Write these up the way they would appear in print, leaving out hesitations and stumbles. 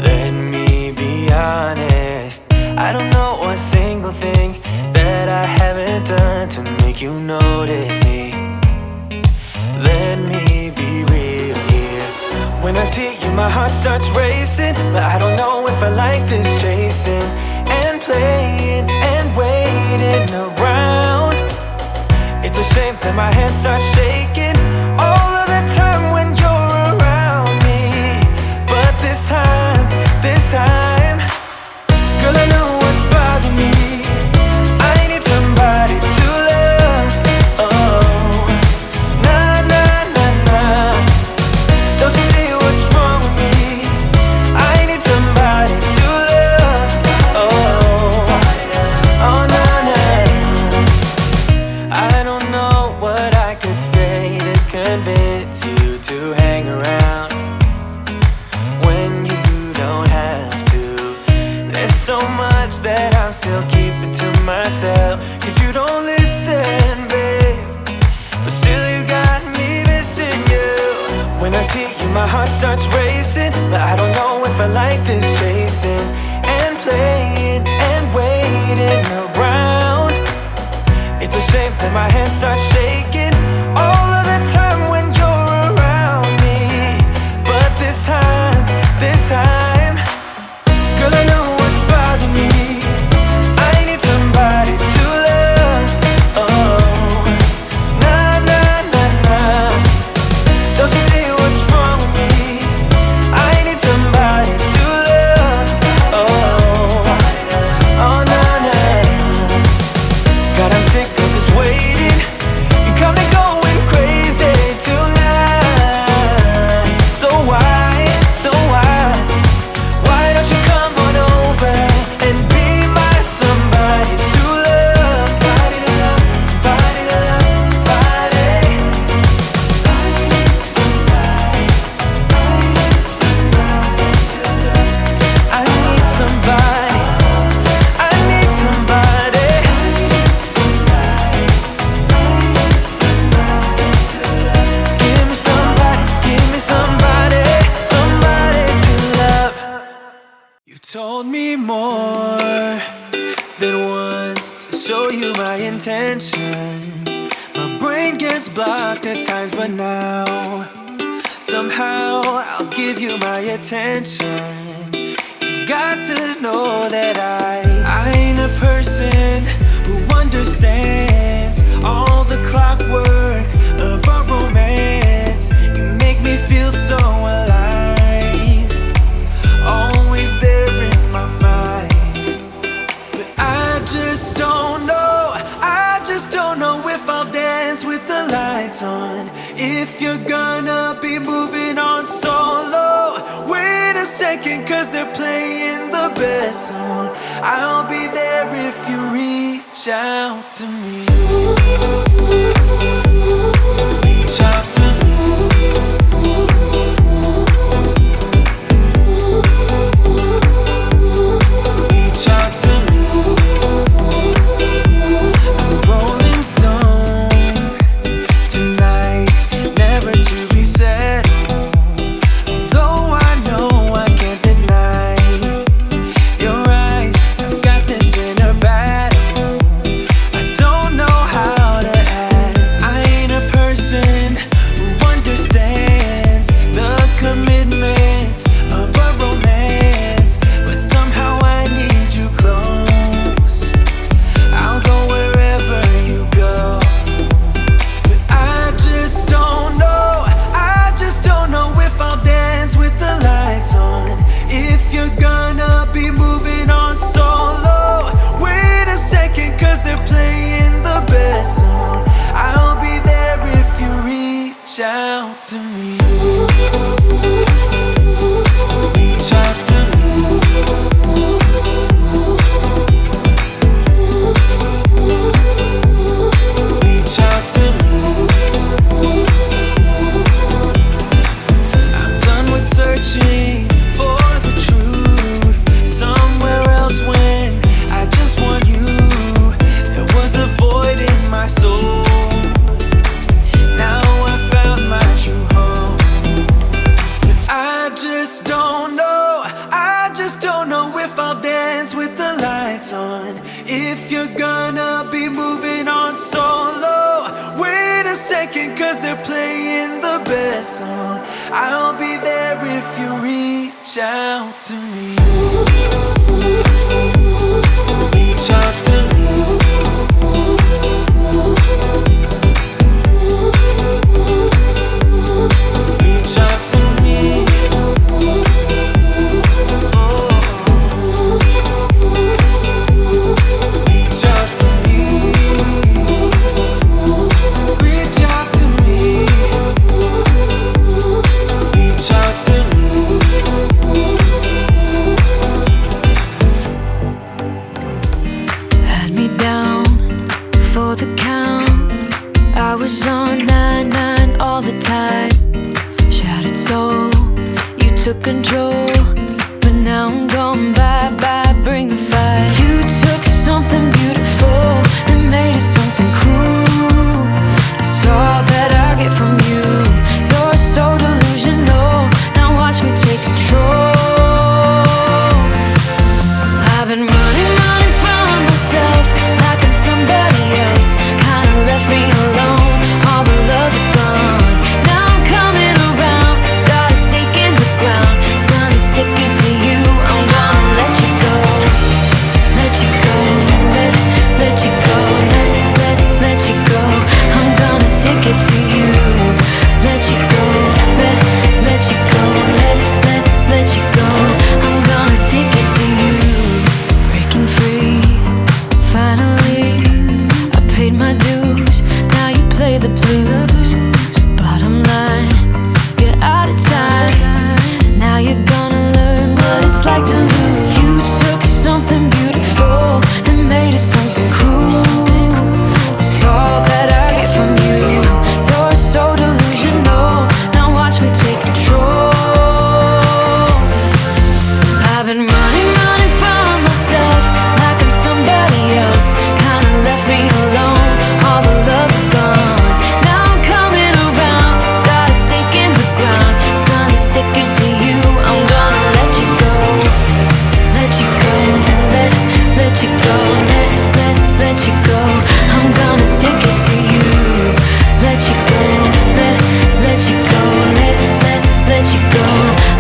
Let me be honest, I don't know a single thing that I haven't done to make you notice me. Let me be real here. When I see you, my heart starts racing, but I don't know if I like this chasing and playing and waiting around. It's a shame that my hands start shaking all of the time when you're around me. But this time, girl, I know what's bothering me. I need somebody to love. Oh, nah, nah, nah, nah. Don't you see what's wrong with me? I need somebody to love. Oh, oh, nah, nah. I don't know what I could say to convince you to hang around when you don't have to. There's so much that I'm still keeping to myself, 'cause you don't listen, babe. But still you got me missing you. When I see you, my heart starts racing, but I don't know if I like this chasing and playing and waiting around. It's a shame that my hands start shaking all of the time when you're around me. But this time, girl, I know what's bothering me. I need somebody to love. Oh, nah, nah, nah, nah. Don't you see what's wrong with me? I need somebody to love. Oh, oh, nah, nah. God, I'm sick of this waiting. You got me going crazy tonight. So why don't you come on over and be my somebody to love? Somebody to love, somebody to love, somebody. I need somebody, I need somebody to love. I need somebody, I need somebody. Give me somebody, somebody to love. You've told me more than once to show you my intention. My brain gets blocked at times, but now somehow I'll give you my attention. You've got to know that I ain't a person who understands all the clockwork of our romance. You make me feel so alive, always there in my mind. But I just don't know if I'll dance with the lights on. If you're gonna be moving on solo, wait a second, 'cause they're playing the best song. I'll be there if you reach out to me. Reach out to me. Reach out to me. I'm a rolling stone tonight, never to be settled. Although I know I can't deny your eyes, I've got this inner battle. I don't know how to act. I ain't a person who I'll dance with the lights on. If you're gonna be moving on solo, wait a second, cause they're playing the best song. I'll be there if you reach out to me. Reach out to me. Reach out to me. Reach out to me. Reach out to me. Reach out to me. Had me down for the count. I was on 9-9 all the time. Shattered soul, you took control. But now I'm gone, bye-bye, bring the fire. You took something beautiful and made it something cruel. It's all that I get from you. You're so delusional, now watch me take control. I've been running from myself like I'm somebody else. Kinda left me alone, all the love is gone. Now I'm coming around, got a stake in the ground. Gonna stick it to you, I'm gonna let you go. Let you go, let you go, let you go. I'm gonna stick it to you. Let you go, let you go, let you go. I'm gonna stick it to you. Breaking free, finally, I paid my dues. Now you play the blues. Bottom line, you're out of time. Now you're gonna learn what it's like to lose. You took something beautiful and made it something cruel. It's all that I get from you. You're so delusional, now watch me take control. I've been running from myself like I'm somebody else. Kinda left me alone, all the love is gone. Now I'm coming around, got a stake in the ground. Gonna stick it to you, I'm gonna let you go. Let you go, let you go, let you go. I'm gonna stick it to you. Let you go, let you go, let you go.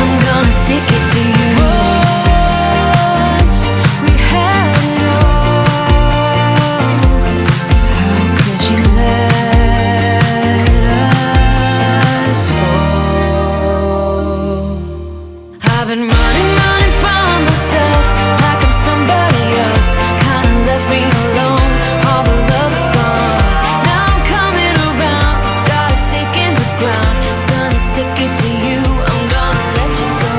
I'm gonna stick it to you. Once we had it all, how could you let us fall? I've been running from myself like I'm somebody else. Kinda left me alone, all the love is gone. Now I'm coming around, got a stake in the ground. Gonna stick it to you, I'm gonna let you go.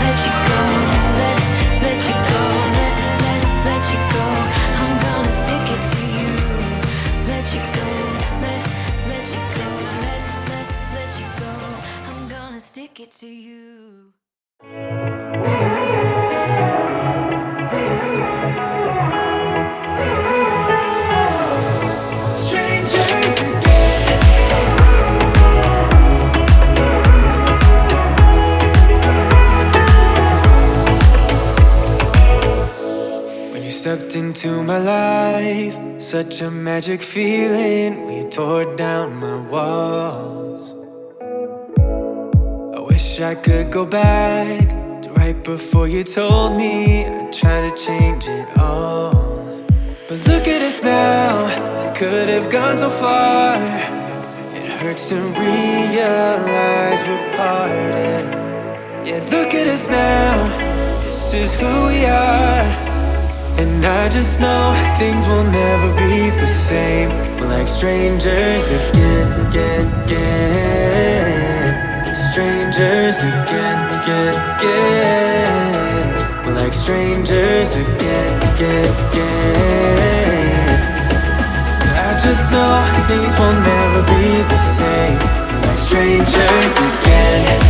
Let you go, let you go, let you go. I'm gonna stick it to you. Let you go, let you go, let you go. I'm gonna stick it to you. Strangers again. When you stepped into my life, such a magic feeling when you tore down my walls. I wish I could go back to right before you told me I'd try to change it all. But look at us now, could have gone so far. It hurts to realize we're parted. Yeah, look at us now, this is who we are. And I just know things will never be the same. We're like strangers again. Strangers again. We're like strangers again. I just know things will never be the same. We're like strangers again.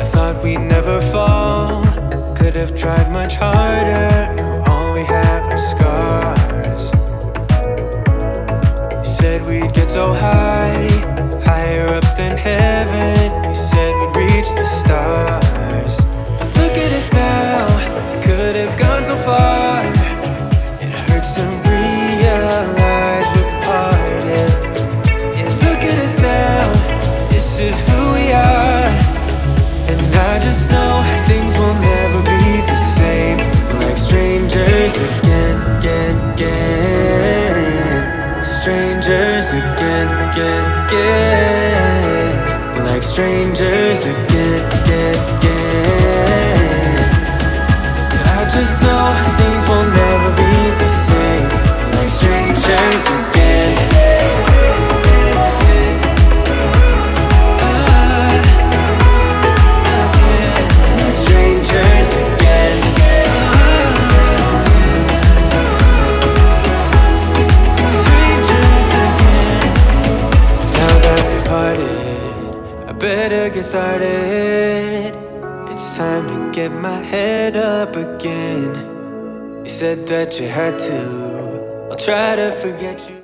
I thought we'd never fall. Could have tried much harder. Now all we have are scars. You said we'd get so high, higher up than heaven. We said we'd reach the stars. But look at us now, could have gone so far. It hurts to realize we're parted. And look at us now, this is who we are. And I just know things will never be the same. We're like strangers again, again, again. Strangers again, again, again. We're like strangers again, again, again. I just know things will never be the same. We're like strangers again. Strangers again. Strangers again. Now that we parted, I better get started. It's time to get my head up again. You said that you had to. I'll try to forget you.